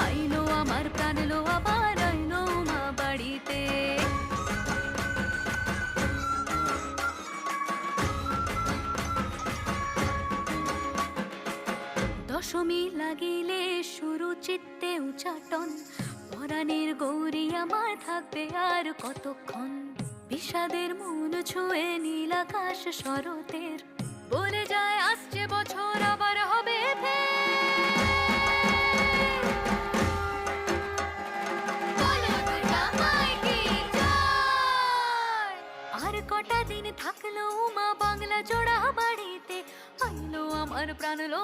আইলো আমার প্রাণ লো আবার আইলো মা বাড়িতে। দশমী লাগিলে শুরু চিত্তে উচাটন, পরাণের গৌরী আমার থাকবে আর কতক্ষণ। বিষাদের মন ছুঁয়ে নীল আকাশ শরতের, বলে যায় আসছে বছর আবার হবে ফের। বলো দুর্গা মাই কি জয়। আর কটা দিন থাকলো মা বাংলা জোড়া বাড়িতে, আইলো আমার প্রাণ লো